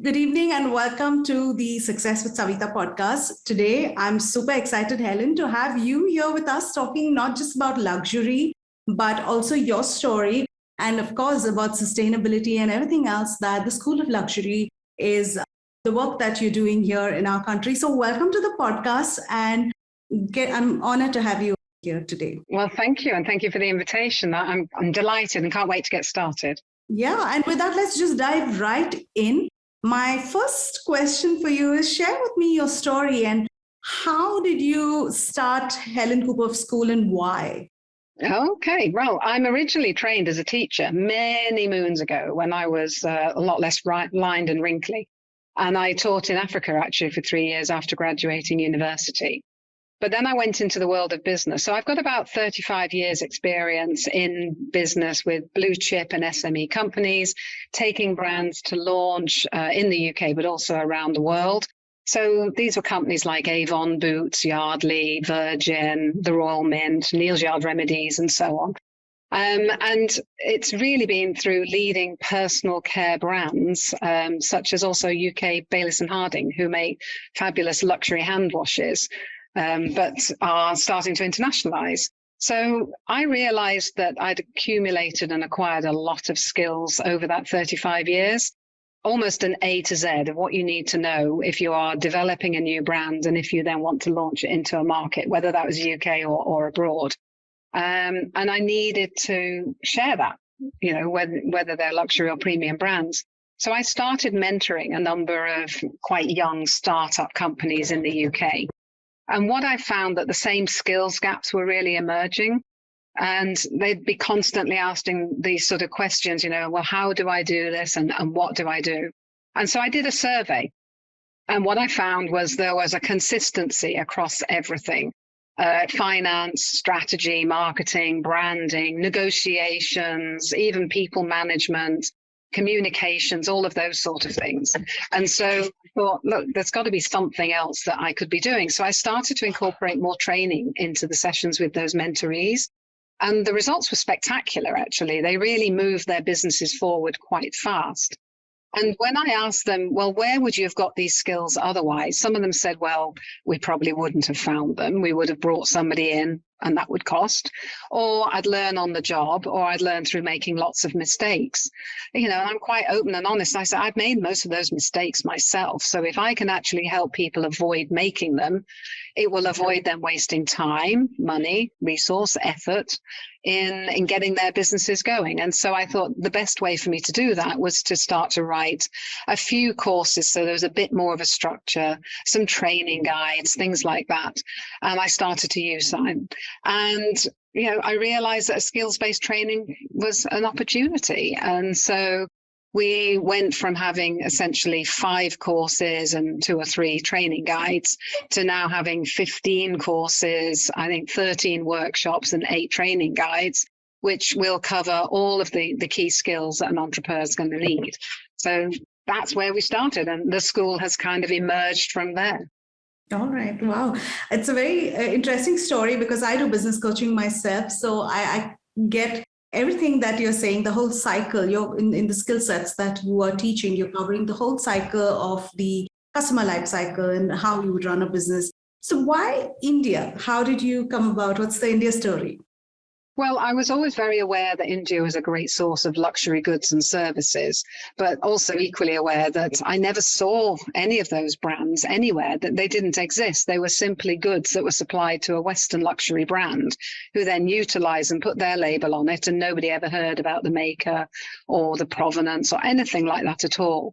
Good evening and welcome to the Success with Savita podcast. Today, I'm super excited, Helen, to have you here with us talking not just about luxury, but also your story and, of course, about sustainability and everything else that the School of Luxury is the work that you're doing here in our country. So, welcome to the podcast, and I'm honored to have you here today. Well, thank you. And thank you for the invitation. I'm delighted and can't wait to get started. Yeah, and with that, let's just dive right in. My first question for you is share with me your story and how did you start Helen Cooper School and why? Okay, well, I'm originally trained as a teacher many moons ago when I was a lot less lined and wrinkly. And I taught in Africa actually for 3 years after graduating university. But then I went into the world of business. So I've got about 35 years experience in business with blue chip and SME companies, taking brands to launch in the UK, but also around the world. So these were companies like Avon, Boots, Yardley, Virgin, the Royal Mint, Neal's Yard Remedies, and so on. And it's really been through leading personal care brands, such as also UK Bayliss and Harding, who make fabulous luxury hand washes. But are starting to internationalize. So I realized that I'd accumulated and acquired a lot of skills over that 35 years, almost an A to Z of what you need to know if you are developing a new brand and if you then want to launch it into a market, whether that was UK or abroad. And I needed to share that, whether they're luxury or premium brands. So I started mentoring a number of quite young startup companies in the UK. And what I found that the same skills gaps were really emerging, and they'd be constantly asking these sort of questions, well, how do I do this and what do I do? And so I did a survey. And what I found was there was a consistency across everything, finance, strategy, marketing, branding, negotiations, even people management, communications, all of those sort of things. And so I thought, look, there's got to be something else that I could be doing. So I started to incorporate more training into the sessions with those mentorees. And the results were spectacular, actually. They really moved their businesses forward quite fast. And when I asked them, well, where would you have got these skills otherwise? Some of them said, well, we probably wouldn't have found them. We would have brought somebody in and that would cost, or I'd learn on the job, or I'd learn through making lots of mistakes. And I'm quite open and honest. I said, I've made most of those mistakes myself. So if I can actually help people avoid making them, it will avoid them wasting time, money, resource, effort in getting their businesses going. And so I thought the best way for me to do that was to start to write a few courses. So there was a bit more of a structure, some training guides, things like that. And I started to use that. And, I realized that a skills-based training was an opportunity. And so we went from having essentially 5 courses and 2 or 3 training guides to now having 15 courses, I think 13 workshops and 8 training guides, which will cover all of the key skills that an entrepreneur is going to need. So that's where we started, and the school has kind of emerged from there. All right. Wow. It's a very interesting story because I do business coaching myself. So I get everything that you're saying, the whole cycle. You're in the skill sets that you are teaching, you're covering the whole cycle of the customer life cycle and how you would run a business. So why India? How did you come about? What's the India story? Well, I was always very aware that India was a great source of luxury goods and services, but also equally aware that I never saw any of those brands anywhere, that they didn't exist. They were simply goods that were supplied to a Western luxury brand who then utilized and put their label on it, and nobody ever heard about the maker or the provenance or anything like that at all.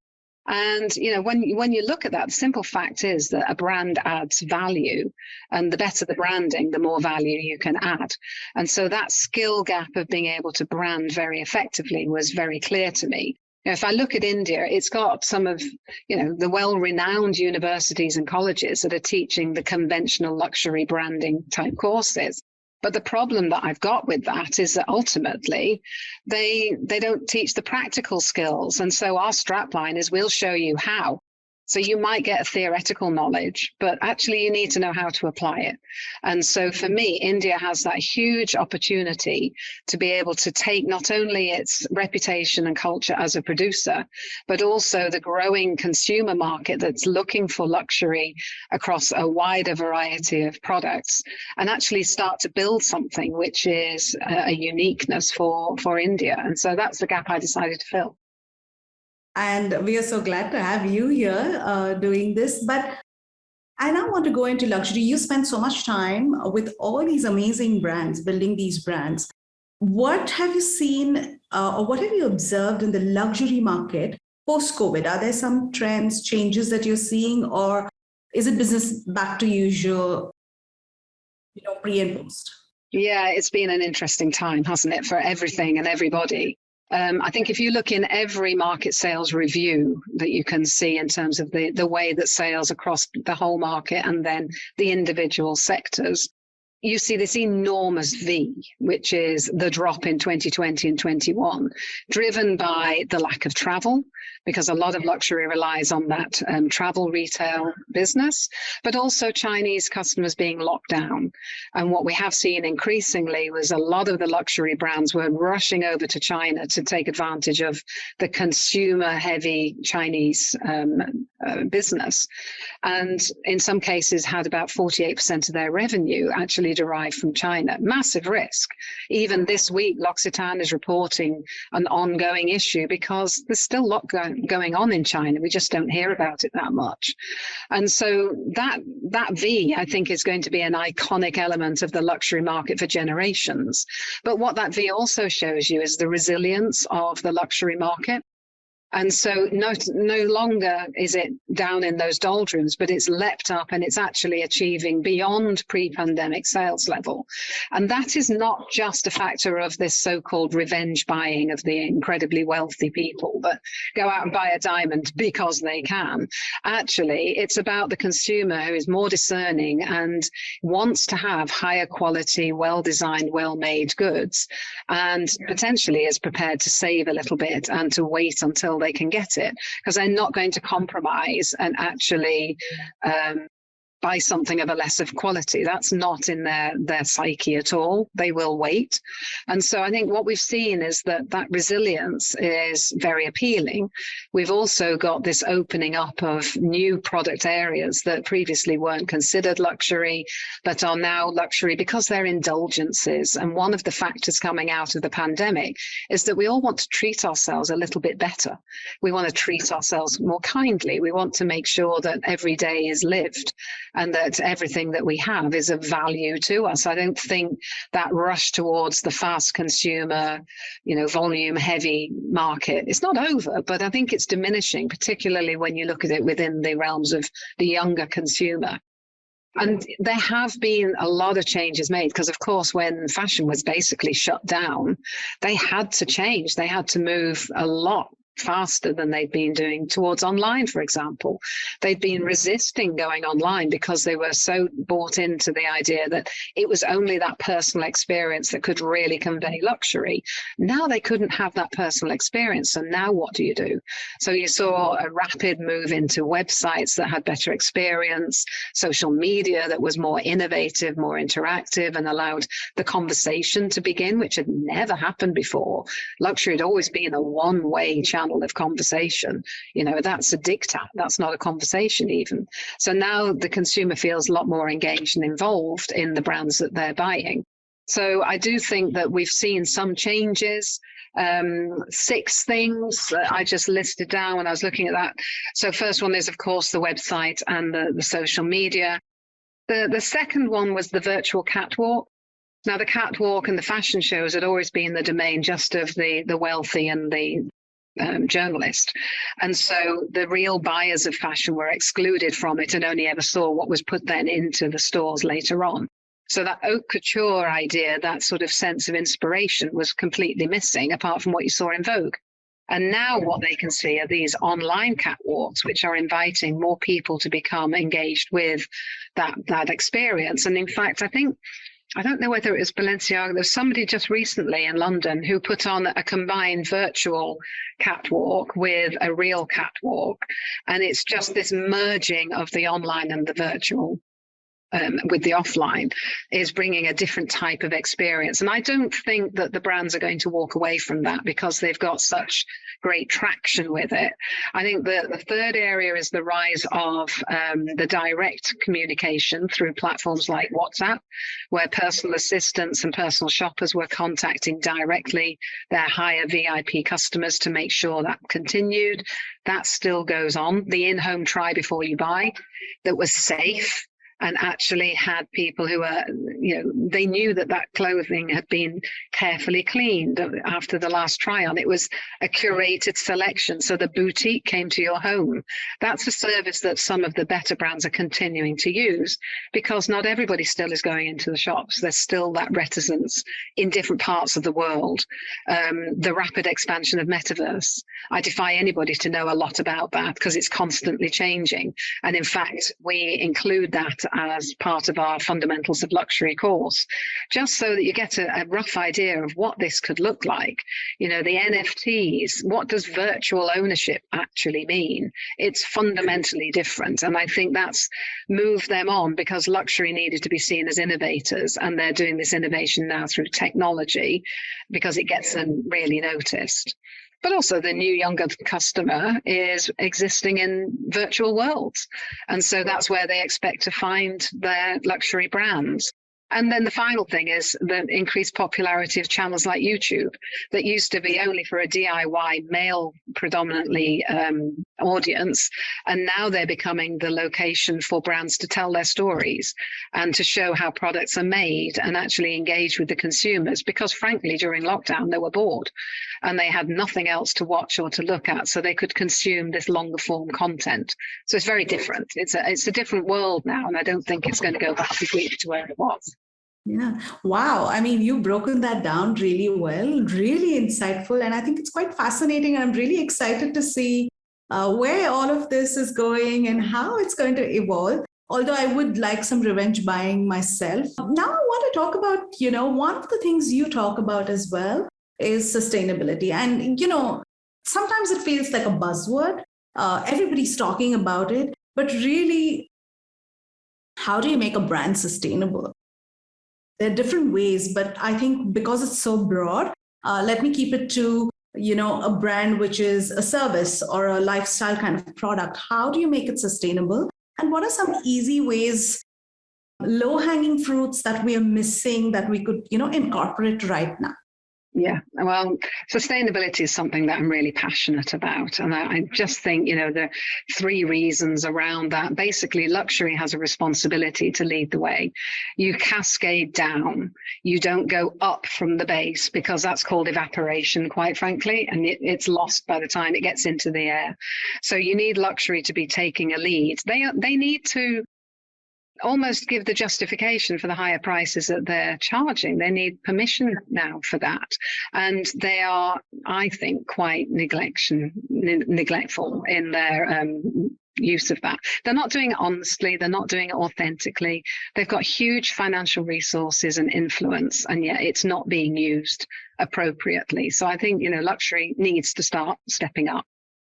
And, when you look at that, the simple fact is that a brand adds value, and the better the branding, the more value you can add. And so that skill gap of being able to brand very effectively was very clear to me. If I look at India, it's got some of, the well-renowned universities and colleges that are teaching the conventional luxury branding type courses. But the problem that I've got with that is that ultimately they don't teach the practical skills. And so our strapline is we'll show you how. So you might get a theoretical knowledge, but actually you need to know how to apply it. And so for me, India has that huge opportunity to be able to take not only its reputation and culture as a producer, but also the growing consumer market that's looking for luxury across a wider variety of products, and actually start to build something which is a uniqueness for India. And so that's the gap I decided to fill. And we are so glad to have you here doing this. But I now want to go into luxury. You spend so much time with all these amazing brands, building these brands. What have you seen or what have you observed in the luxury market post-COVID? Are there some trends, changes that you're seeing, or is it business back to usual, pre and post? Yeah, it's been an interesting time, hasn't it, for everything and everybody. I think if you look in every market sales review that you can see in terms of the way that sales across the whole market and then the individual sectors, you see this enormous V, which is the drop in 2020 and 21, driven by the lack of travel, because a lot of luxury relies on that travel retail business, but also Chinese customers being locked down. And what we have seen increasingly was a lot of the luxury brands were rushing over to China to take advantage of the consumer-heavy Chinese business. And in some cases had about 48% of their revenue actually derived from China. Massive risk. Even this week, L'Occitane is reporting an ongoing issue because there's still a lot going on in China. We just don't hear about it that much. And so that V, I think, is going to be an iconic element of the luxury market for generations. But what that V also shows you is the resilience of the luxury market. And so no longer is it down in those doldrums, but it's leapt up and it's actually achieving beyond pre-pandemic sales level. And that is not just a factor of this so-called revenge buying of the incredibly wealthy people that go out and buy a diamond because they can. Actually, it's about the consumer who is more discerning and wants to have higher quality, well-designed, well-made goods, and potentially is prepared to save a little bit and to wait until they can get it, because they're not going to compromise and actually buy something of a lesser quality. That's not in their psyche at all. They will wait. And so I think what we've seen is that resilience is very appealing. We've also got this opening up of new product areas that previously weren't considered luxury, but are now luxury because they're indulgences. And one of the factors coming out of the pandemic is that we all want to treat ourselves a little bit better. We want to treat ourselves more kindly. We want to make sure that every day is lived, and that everything that we have is of value to us. I don't think that rush towards the fast consumer, volume heavy market, it's not over, but I think it's diminishing, particularly when you look at it within the realms of the younger consumer. And there have been a lot of changes made because, of course, when fashion was basically shut down, they had to change. They had to move a lot faster than they'd been doing towards online, for example. They'd been resisting going online because they were so bought into the idea that it was only that personal experience that could really convey luxury. Now they couldn't have that personal experience. And now what do you do? So you saw a rapid move into websites that had better experience, social media that was more innovative, more interactive, and allowed the conversation to begin, which had never happened before. Luxury had always been a one-way channel of conversation. That's a diktat. That's not a conversation even. So now the consumer feels a lot more engaged and involved in the brands that they're buying. So I do think that we've seen some changes. 6 things that I just listed down when I was looking at that. So first one is, of course, the website and the social media. The second one was the virtual catwalk. Now, the catwalk and the fashion shows had always been the domain just of the wealthy and the journalist. And so the real buyers of fashion were excluded from it and only ever saw what was put then into the stores later on. So that haute couture idea, that sort of sense of inspiration was completely missing, apart from what you saw in Vogue. And now what they can see are these online catwalks, which are inviting more people to become engaged with that experience. And in fact, I think I don't know whether it was Balenciaga. There's somebody just recently in London who put on a combined virtual catwalk with a real catwalk. And it's just this merging of the online and the virtual. With the offline is bringing a different type of experience. And I don't think that the brands are going to walk away from that because they've got such great traction with it. I think the third area is the rise of the direct communication through platforms like WhatsApp, where personal assistants and personal shoppers were contacting directly their higher VIP customers to make sure that continued. That still goes on. The in-home try before you buy that was safe and actually had people who are, they knew that clothing had been carefully cleaned after the last try on. It was a curated selection. So the boutique came to your home. That's a service that some of the better brands are continuing to use because not everybody still is going into the shops. There's still that reticence in different parts of the world. The rapid expansion of metaverse. I defy anybody to know a lot about that because it's constantly changing. And in fact, we include that as part of our Fundamentals of Luxury course, just so that you get a rough idea of what this could look like. The NFTs, what does virtual ownership actually mean? It's fundamentally different. And I think that's moved them on because luxury needed to be seen as innovators. And they're doing this innovation now through technology because it gets them really noticed. But also the new younger customer is existing in virtual worlds. And so that's where they expect to find their luxury brands. And then the final thing is the increased popularity of channels like YouTube that used to be only for a DIY male predominantly audience. And now they're becoming the location for brands to tell their stories and to show how products are made and actually engage with the consumers. Because frankly, during lockdown, they were bored and they had nothing else to watch or to look at. So they could consume this longer form content. So it's very different. It's a different world now. And I don't think it's going to go back completely to where it was. Yeah. Wow. I mean, you've broken that down really well, really insightful. And I think it's quite fascinating. And I'm really excited to see where all of this is going and how it's going to evolve. Although I would like some revenge buying myself. Now I want to talk about, one of the things you talk about as well is sustainability. And, sometimes it feels like a buzzword. Everybody's talking about it, but really, how do you make a brand sustainable? There are different ways, but I think because it's so broad, let me keep it to, a brand which is a service or a lifestyle kind of product. How do you make it sustainable? And what are some easy ways, low-hanging fruits that we are missing that we could, incorporate right now? Yeah, well, sustainability is something that I'm really passionate about. And I just think, the three reasons around that. Basically, luxury has a responsibility to lead the way. You cascade down. You don't go up from the base because that's called evaporation, quite frankly, and it's lost by the time it gets into the air. So you need luxury to be taking a lead. They need to almost give the justification for the higher prices that they're charging. They need permission now for that. And they are, I think, quite neglectful in their use of that. They're not doing it honestly. They're not doing it authentically. They've got huge financial resources and influence, and yet it's not being used appropriately. So I think, luxury needs to start stepping up.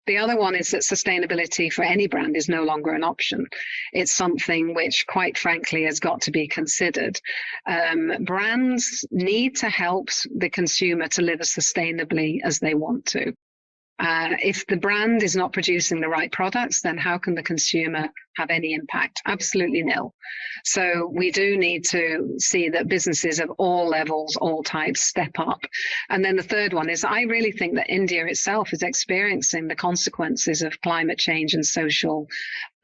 The other one is that sustainability for any brand is no longer an option. It's something which, quite frankly, has got to be considered. Brands need to help the consumer to live as sustainably as they want to. If the brand is not producing the right products, then how can the consumer have any impact? Absolutely nil. So we do need to see that businesses of all levels, all types step up. And then the third one is I really think that India itself is experiencing the consequences of climate change and social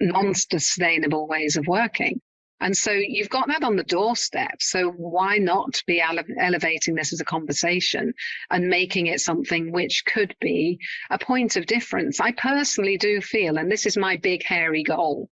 non-sustainable ways of working. And so you've got that on the doorstep. So why not be elevating this as a conversation and making it something which could be a point of difference? I personally do feel, and this is my big, hairy goal,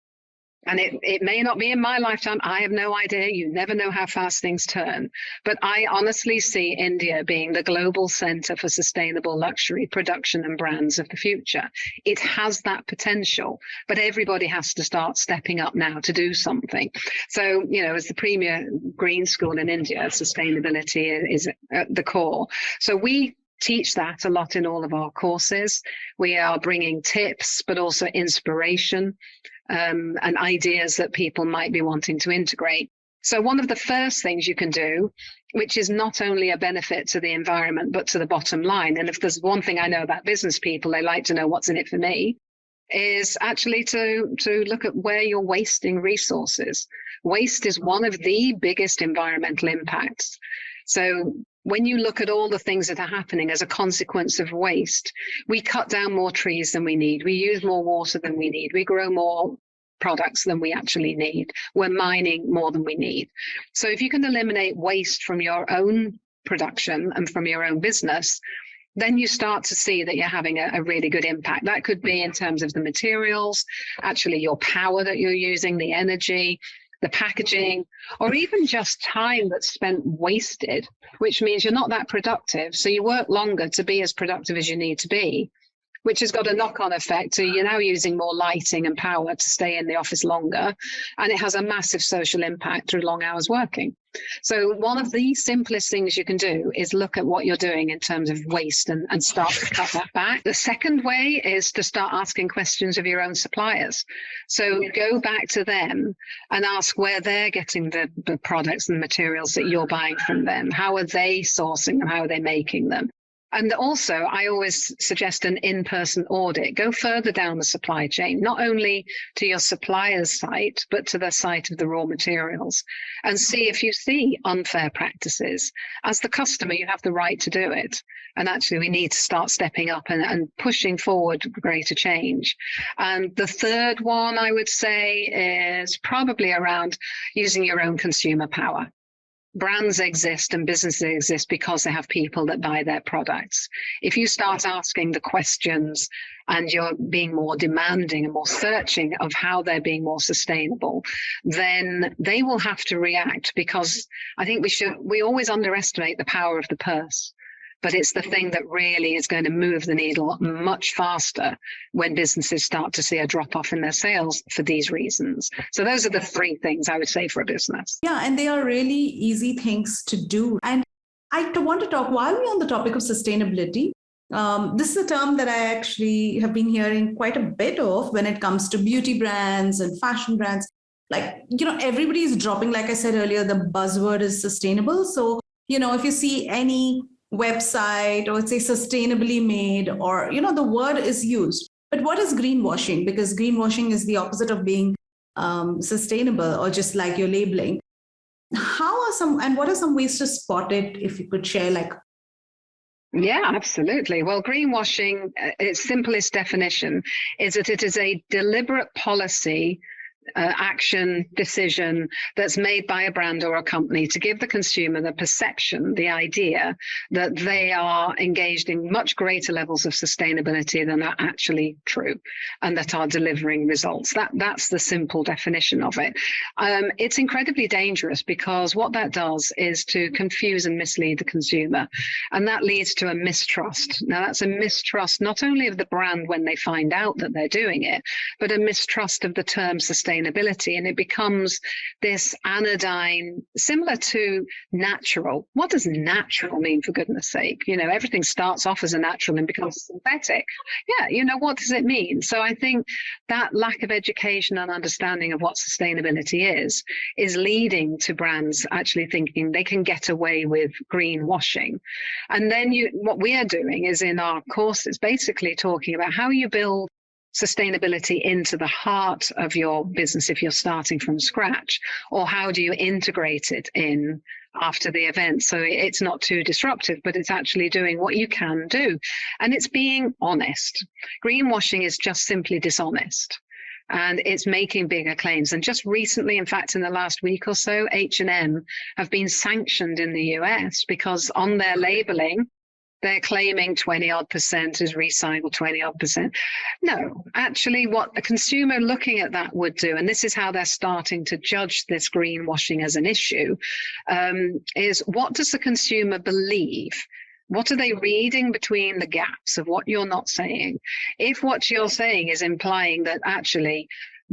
And it may not be in my lifetime. I have no idea. You never know how fast things turn. But I honestly see India being the global center for sustainable luxury production and brands of the future. It has that potential, but everybody has to start stepping up now to do something. So, as the premier green school in India, sustainability is at the core. So we teach that a lot in all of our courses. We are bringing tips, but also inspiration and ideas that people might be wanting to integrate. So one of the first things you can do, which is not only a benefit to the environment, but to the bottom line, and if there's one thing I know about business people, they like to know what's in it for me, is actually to look at where you're wasting resources. Waste is one of the biggest environmental impacts. So when you look at all the things that are happening as a consequence of waste, we cut down more trees than we need. We use more water than we need. We grow more products than we actually need. We're mining more than we need. So if you can eliminate waste from your own production and from your own business, then you start to see that you're having a really good impact. That could be in terms of the materials, actually your power that you're using, the energy, the packaging, or even just time that's spent wasted, which means you're not that productive. So you work longer to be as productive as you need to be, which has got a knock-on effect. So you're now using more lighting and power to stay in the office longer, and it has a massive social impact through long hours working. So one of the simplest things you can do is look at what you're doing in terms of waste and start to cut that back. The second way is to start asking questions of your own suppliers. So go back to them and ask where they're getting the products and materials that you're buying from them. How are they sourcing them? How are they making them? And also, I always suggest an in-person audit. Go further down the supply chain, not only to your supplier's site, but to the site of the raw materials, and see if you see unfair practices. As the customer, you have the right to do it. And actually, we need to start stepping up and pushing forward greater change. And the third one, I would say, is probably around using your own consumer power. Brands exist and businesses exist because they have people that buy their products. If you start asking the questions and you're being more demanding and more searching of how they're being more sustainable, then they will have to react, because I think we always underestimate the power of the purse. But it's the thing that really is going to move the needle much faster when businesses start to see a drop off in their sales for these reasons. So those are the three things I would say for a business. Yeah, and they are really easy things to do. And I want to talk, while we're on the topic of sustainability, this is a term that I actually have been hearing quite a bit of when it comes to beauty brands and fashion brands. Like, everybody is dropping, like I said earlier, the buzzword is sustainable. So, if you see any website or say sustainably made, or the word is used, but what is greenwashing? Because greenwashing is the opposite of being sustainable, or just like you're labeling. What are some ways to spot it, if you could share? Yeah, absolutely. Well, greenwashing, its simplest definition is that it is a deliberate policy action, decision that's made by a brand or a company to give the consumer the perception, the idea that they are engaged in much greater levels of sustainability than are actually true, and that are delivering results. That's the simple definition of it. It's incredibly dangerous, because what that does is to confuse and mislead the consumer, and that leads to a mistrust. Now, that's a mistrust not only of the brand when they find out that they're doing it, but a mistrust of the term sustainability. And it becomes this anodyne, similar to natural. What does natural mean, for goodness sake? Everything starts off as a natural and becomes synthetic. Yeah, what does it mean? So I think that lack of education and understanding of what sustainability is leading to brands actually thinking they can get away with greenwashing. And then what we are doing is, in our courses, basically talking about how you build sustainability into the heart of your business if you're starting from scratch, or how do you integrate it in after the event so it's not too disruptive, but it's actually doing what you can do. And it's being honest. Greenwashing is just simply dishonest, and it's making bigger claims. And just recently, in fact, in the last week or so, H&M have been sanctioned in the US because on their labeling, They're claiming 20 odd percent is recycled, 20 odd percent. No, actually, what a consumer looking at that would do, and this is how they're starting to judge this greenwashing as an issue, is what does the consumer believe? What are they reading between the gaps of what you're not saying? If what you're saying is implying that actually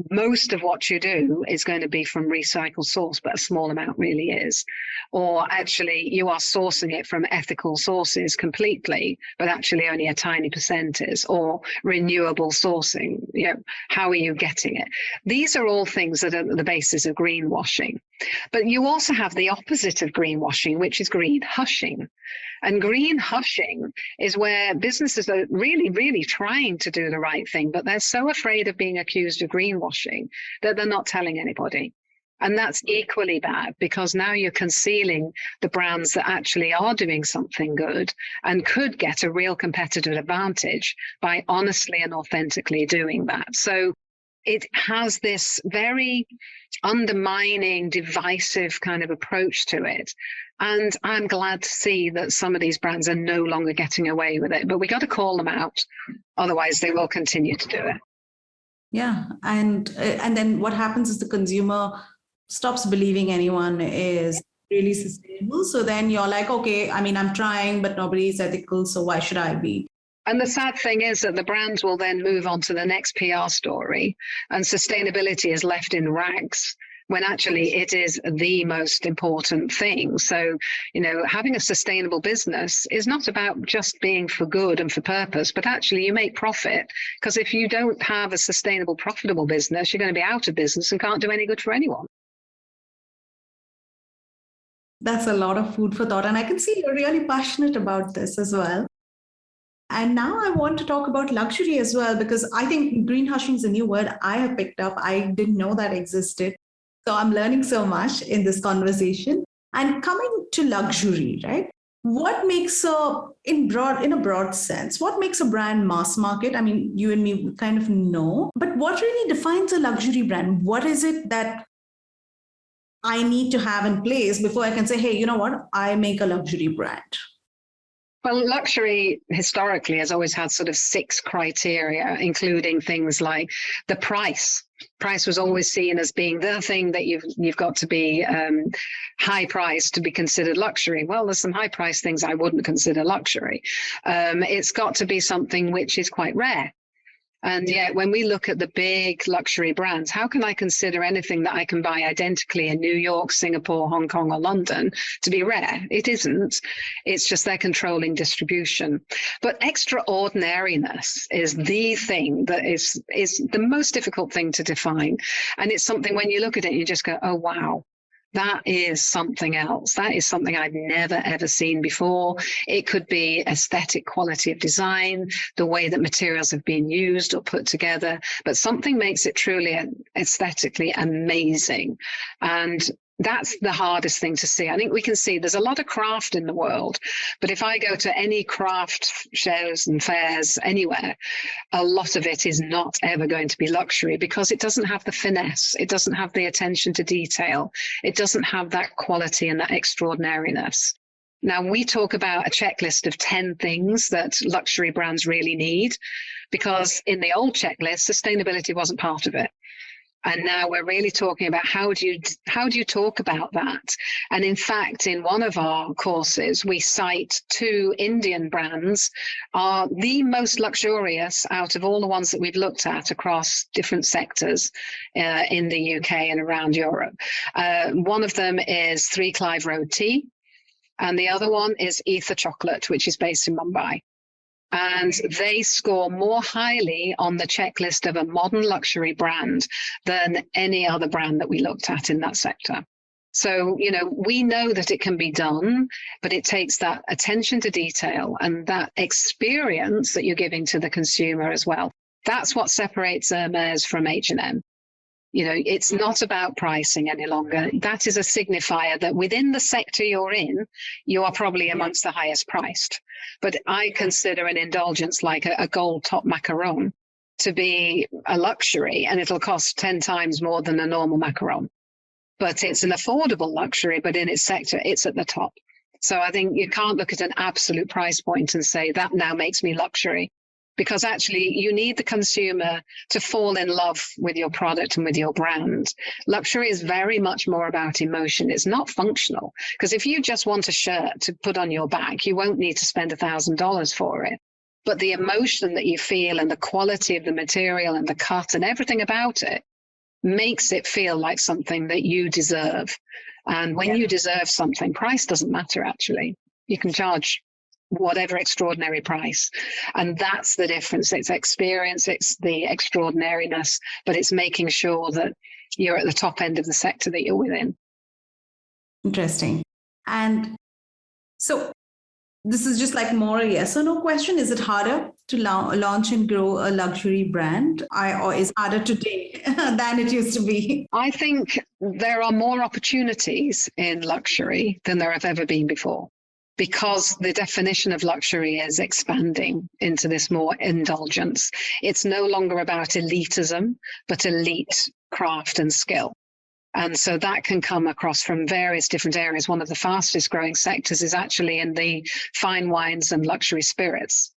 most of what you do is going to be from recycled source, but a small amount really is, or actually you are sourcing it from ethical sources completely, but actually only a tiny percent is, or renewable sourcing, how are you getting it? These are all things that are the basis of greenwashing. But you also have the opposite of greenwashing, which is green hushing. And green hushing is where businesses are really, really trying to do the right thing, but they're so afraid of being accused of greenwashing that they're not telling anybody. And that's equally bad, because now you're concealing the brands that actually are doing something good and could get a real competitive advantage by honestly and authentically doing that. So it has this very undermining, divisive kind of approach to it. And I'm glad to see that some of these brands are no longer getting away with it. But we got to call them out. Otherwise, they will continue to do it. Yeah. And then what happens is the consumer stops believing anyone is really sustainable. So then you're like, okay, I mean, I'm trying, but nobody is ethical. So why should I be? And the sad thing is that the brands will then move on to the next PR story, and sustainability is left in rags when actually it is the most important thing. So, having a sustainable business is not about just being for good and for purpose, but actually you make profit, because if you don't have a sustainable, profitable business, you're going to be out of business and can't do any good for anyone. That's a lot of food for thought. And I can see you're really passionate about this as well. And now I want to talk about luxury as well, because I think green hushing is a new word I have picked up. I didn't know that existed. So I'm learning so much in this conversation. And coming to luxury, right? What makes in a broad sense, what makes a brand mass market? I mean, you and me kind of know, but what really defines a luxury brand? What is it that I need to have in place before I can say, hey, you know what? I make a luxury brand. Well, luxury historically has always had sort of 6 criteria, including things like the price. Price was always seen as being the thing that you've got to be high priced to be considered luxury. Well, there's some high price things I wouldn't consider luxury. It's got to be something which is quite rare. And yet, when we look at the big luxury brands, how can I consider anything that I can buy identically in New York, Singapore, Hong Kong, or London to be rare? It isn't. It's just they're controlling distribution. But extraordinariness is the thing that is the most difficult thing to define. And it's something when you look at it, you just go, oh, wow. That is something else. That is something I've never, ever seen before. It could be aesthetic quality of design, the way that materials have been used or put together, but something makes it truly aesthetically amazing. And that's the hardest thing to see. I think we can see there's a lot of craft in the world, but if I go to any craft shows and fairs anywhere, a lot of it is not ever going to be luxury because it doesn't have the finesse. It doesn't have the attention to detail. It doesn't have that quality and that extraordinariness. Now, we talk about a checklist of 10 things that luxury brands really need, because in the old checklist, sustainability wasn't part of it. And now we're really talking about how do you talk about that? And in fact, in one of our courses, we cite 2 Indian brands are the most luxurious out of all the ones that we've looked at across different sectors in the UK and around Europe. One of them is 3 Clive Road Tea, and the other one is Ether Chocolate, which is based in Mumbai. And they score more highly on the checklist of a modern luxury brand than any other brand that we looked at in that sector. So, we know that it can be done, but it takes that attention to detail and that experience that you're giving to the consumer as well. That's what separates Hermes from H&M. It's not about pricing any longer. That is a signifier that within the sector you're in, you are probably amongst the highest priced. But I consider an indulgence like a gold top macaron to be a luxury, and it'll cost 10 times more than a normal macaron. But it's an affordable luxury, but in its sector, it's at the top. So I think you can't look at an absolute price point and say that now makes me luxury, because actually you need the consumer to fall in love with your product and with your brand. Luxury is very much more about emotion. It's not functional, because if you just want a shirt to put on your back, you won't need to spend $1,000 for it. But the emotion that you feel and the quality of the material and the cut and everything about it makes it feel like something that you deserve. And when you deserve something, price doesn't matter, actually. You can charge whatever extraordinary price. And that's the difference. It's experience, it's the extraordinariness, but it's making sure that you're at the top end of the sector that you're within. Interesting. And so this is just like more a yes or no question. Is it harder to launch and grow a luxury brand, or is it harder today than it used to be? I think there are more opportunities in luxury than there have ever been before, because the definition of luxury is expanding into this more indulgence. It's no longer about elitism, but elite craft and skill. And so that can come across from various different areas. One of the fastest growing sectors is actually in the fine wines and luxury spirits.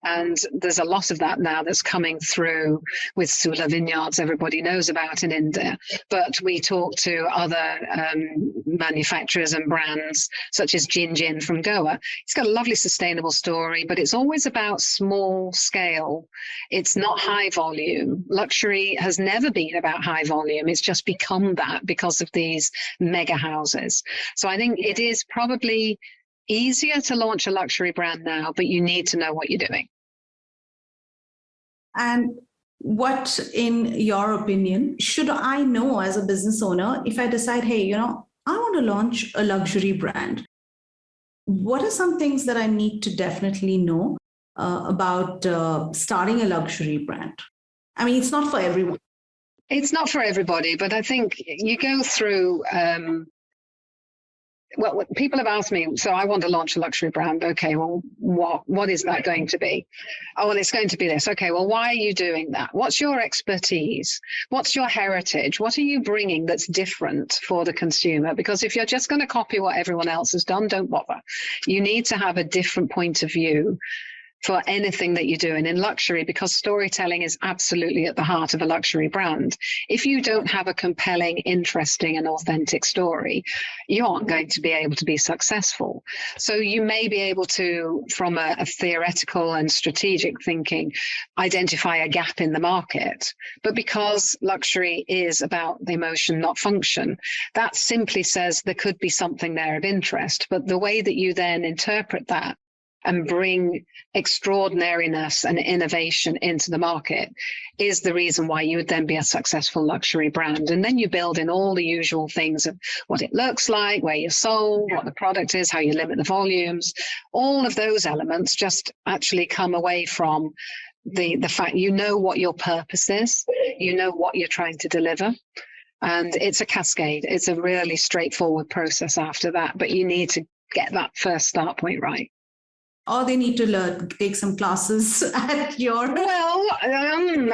And there's a lot of that now that's coming through with Sula vineyards, everybody knows about in India. But we talk to other manufacturers and brands, such as Gin from Goa. It's got a lovely sustainable story, but it's always about small scale. It's not high volume. Luxury has never been about high volume. It's just become that because of these mega houses. So I think it is probably easier to launch a luxury brand now, but you need to know what you're doing. And what, in your opinion, should I know as a business owner if I decide, hey, I want to launch a luxury brand? What are some things that I need to definitely know about starting a luxury brand? I mean, it's not for everyone. It's not for everybody, but I think you go through well, people have asked me, so I want to launch a luxury brand. Okay, well, what is that going to be? Oh, well, it's going to be this. Okay, well, why are you doing that? What's your expertise? What's your heritage? What are you bringing that's different for the consumer? Because if you're just going to copy what everyone else has done, don't bother. You need to have a different point of view for anything that you do. And in luxury, because storytelling is absolutely at the heart of a luxury brand, if you don't have a compelling, interesting and authentic story, you aren't going to be able to be successful. So you may be able to, from a theoretical and strategic thinking, identify a gap in the market. But because luxury is about the emotion, not function, that simply says there could be something there of interest. But the way that you then interpret that and bring extraordinariness and innovation into the market is the reason why you would then be a successful luxury brand. And then you build in all the usual things of what it looks like, where you're sold, what the product is, how you limit the volumes. All of those elements just actually come away from the fact you know what your purpose is, you know what you're trying to deliver. And it's a cascade. It's a really straightforward process after that, but you need to get that first start point right. Or they need to take some classes at your... Well,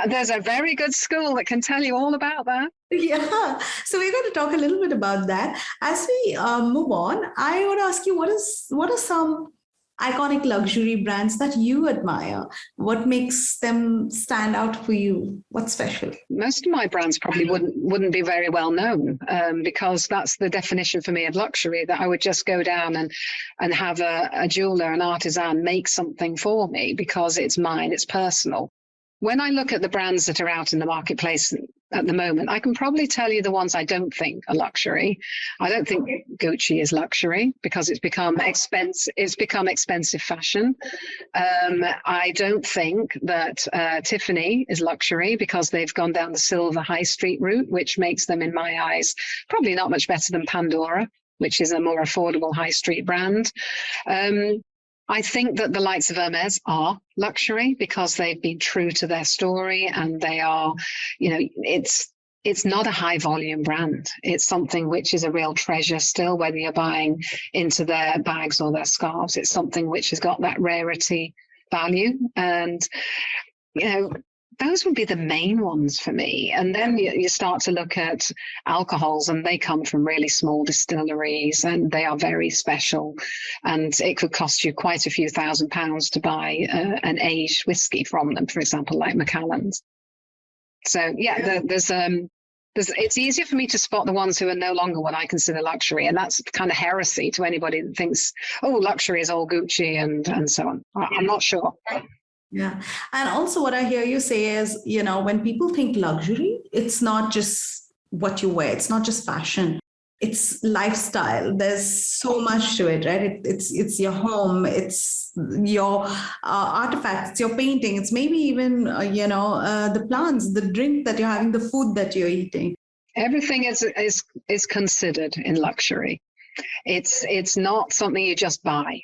there's a very good school that can tell you all about that. Yeah. So we're going to talk a little bit about that. As we move on, I want to ask you, what are some iconic luxury brands that you admire? What makes them stand out for you? What's special? Most of my brands probably wouldn't be very well known because that's the definition for me of luxury, that I would just go down and have a jeweler, an artisan make something for me because it's mine, it's personal. When I look at the brands that are out in the marketplace at the moment, I can probably tell you the ones I don't think are luxury. I don't think Gucci is luxury because it's become expensive. It's become expensive fashion. I don't think that Tiffany is luxury because they've gone down the silver high street route, which makes them, in my eyes, probably not much better than Pandora, which is a more affordable high street brand. I think that the likes of Hermes are luxury because they've been true to their story and they are, it's not a high volume brand. It's something which is a real treasure still, whether you're buying into their bags or their scarves. It's something which has got that rarity value. And, Those would be the main ones for me. And then you start to look at alcohols, and they come from really small distilleries, and they are very special. And it could cost you quite a few £1,000s to buy an aged whiskey from them, for example, like Macallan's. So yeah, there's it's easier for me to spot the ones who are no longer what I consider luxury, and that's kind of heresy to anybody that thinks, oh, luxury is all Gucci and so on. I'm not sure. Yeah. And also what I hear you say is, when people think luxury, it's not just what you wear. It's not just fashion. It's lifestyle. There's so much to it, right? It's your home. It's your artifacts. It's your painting. It's maybe even, the plants, the drink that you're having, the food that you're eating. Everything is considered in luxury. It's not something you just buy.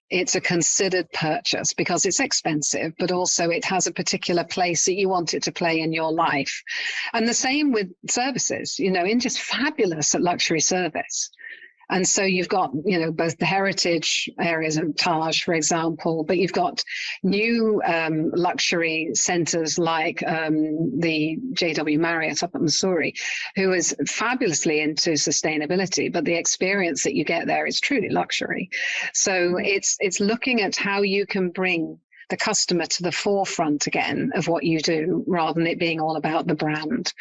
It's a considered purchase because it's expensive, but also it has a particular place that you want it to play in your life. And the same with services. India's fabulous at luxury service. And so you've got, both the heritage areas of Taj, for example, but you've got new luxury centers like the JW Marriott up at Missouri, who is fabulously into sustainability, but the experience that you get there is truly luxury. So it's looking at how you can bring the customer to the forefront again of what you do, rather than it being all about the brand.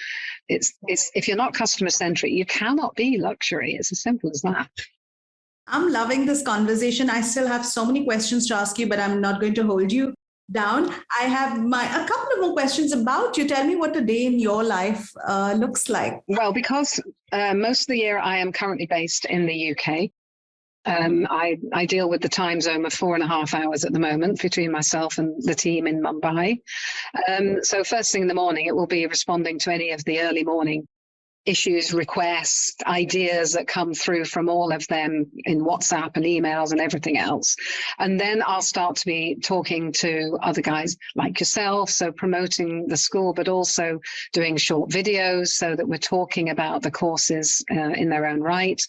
It's if you're not customer centric, you cannot be luxury. It's as simple as that. I'm loving this conversation. I still have so many questions to ask you, but I'm not going to hold you down. I have a couple of more questions about you. Tell me what a day in your life looks like. Well, because most of the year I am currently based in the UK. I deal with the time zone of 4.5 hours at the moment between myself and the team in Mumbai. So first thing in the morning, it will be responding to any of the early morning issues, requests, ideas that come through from all of them in WhatsApp and emails and everything else. And then I'll start to be talking to other guys like yourself, so promoting the school, but also doing short videos so that we're talking about the courses in their own right.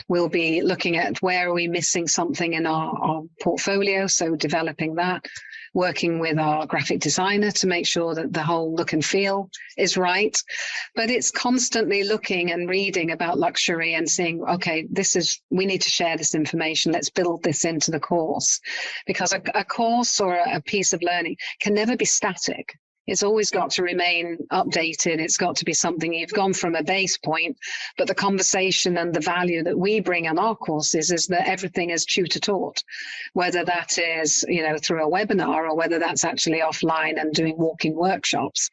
We'll be looking at where are we missing something in our portfolio, so developing that. Working with our graphic designer to make sure that the whole look and feel is right. But it's constantly looking and reading about luxury and seeing, okay, we need to share this information. Let's build this into the course, because a course or a piece of learning can never be static. It's always got to remain updated. It's got to be something you've gone from a base point, but the conversation and the value that we bring on our courses is that everything is tutor taught, whether that is, through a webinar or whether that's actually offline and doing walking workshops.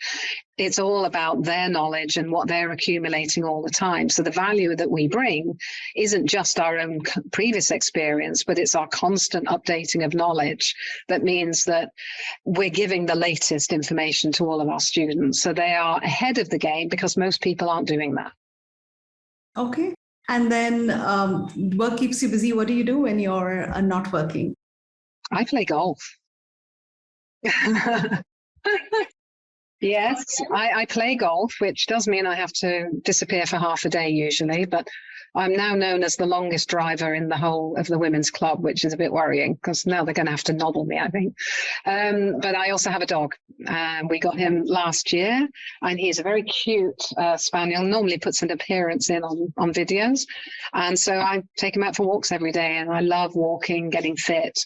It's all about their knowledge and what they're accumulating all the time. So the value that we bring isn't just our own previous experience, but it's our constant updating of knowledge. That means that we're giving the latest information to all of our students. So they are ahead of the game because most people aren't doing that. Okay. And then work keeps you busy. What do you do when you're not working? I play golf. Yes, I play golf, which does mean I have to disappear for half a day usually, but I'm now known as the longest driver in the whole of the women's club, which is a bit worrying because now they're going to have to nobble me, I think. But I also have a dog. We got him last year, and he's a very cute spaniel, normally puts an appearance in on videos. And so I take him out for walks every day, and I love walking, getting fit,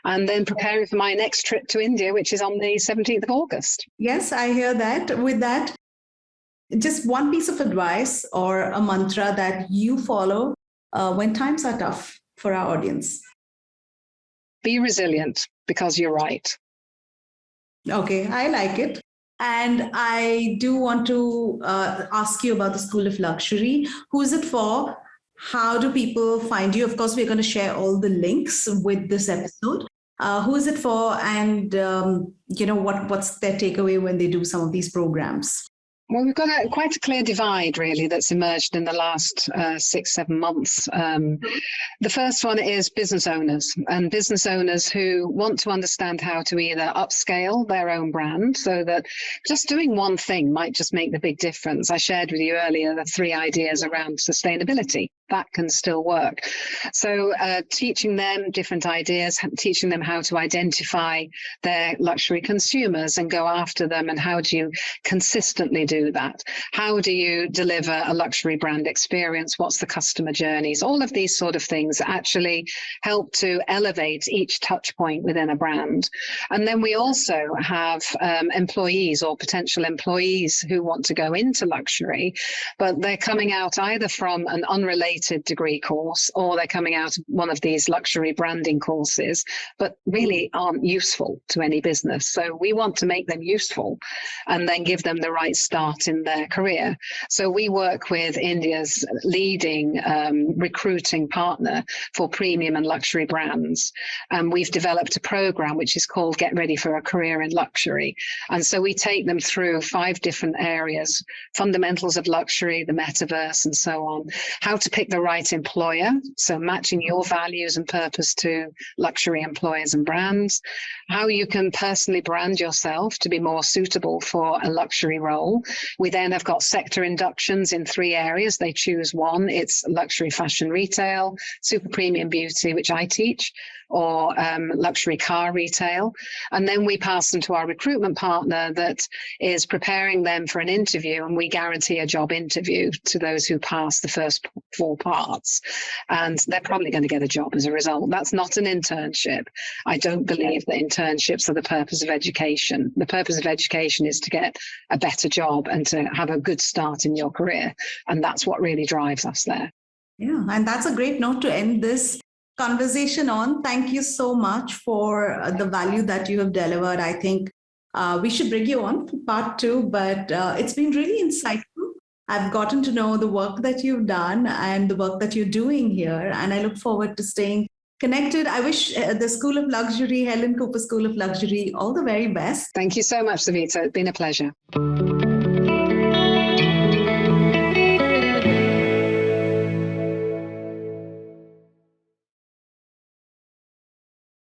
and then preparing for my next trip to India, which is on the 17th of August. Yes, I hear that. With that, just one piece of advice or a mantra that you follow when times are tough for our audience. Be resilient, because you're right. Okay, I like it. And I do want to ask you about the School of Luxury. Who is it for? How do people find you? Of course, we're going to share all the links with this episode. Who is it for? And, what's their takeaway when they do some of these programs? Well, we've got quite a clear divide, really, that's emerged in the last 6-7 months. The first one is business owners, and business owners who want to understand how to either upscale their own brand, so that just doing one thing might just make the big difference. I shared with you earlier the 3 ideas around sustainability. that can still work. So teaching them different ideas, teaching them how to identify their luxury consumers and go after them, and how do you consistently do that? How do you deliver a luxury brand experience? What's the customer journeys? All of these sort of things actually help to elevate each touch point within a brand. And then we also have employees or potential employees who want to go into luxury, but they're coming out either from an unrelated degree course, or they're coming out of one of these luxury branding courses, but really aren't useful to any business. So we want to make them useful and then give them the right start in their career. So we work with India's leading recruiting partner for premium and luxury brands. And we've developed a program which is called Get Ready for a Career in Luxury. And so we take them through 5 different areas: fundamentals of luxury, the metaverse, and so on. How to pick the right employer, so matching your values and purpose to luxury employers and brands. How you can personally brand yourself to be more suitable for a luxury role. We then have got sector inductions in 3 areas. They choose one. It's luxury fashion retail, super premium beauty, which I teach, or luxury car retail. And then we pass them to our recruitment partner that is preparing them for an interview, and we guarantee a job interview to those who pass the first 4 parts. And they're probably going to get a job as a result. That's not an internship. I don't believe that internships are the purpose of education. The purpose of education is to get a better job and to have a good start in your career. And that's what really drives us there. Yeah, and that's a great note to end this conversation on. Thank you so much for the value that you have delivered. I think we should bring you on for part 2, but it's been really insightful. I've gotten to know the work that you've done and the work that you're doing here, and I look forward to staying connected. I wish the School of Luxury, Helen Cooper School of Luxury, all the very best. Thank you so much, Savita. It's been a pleasure.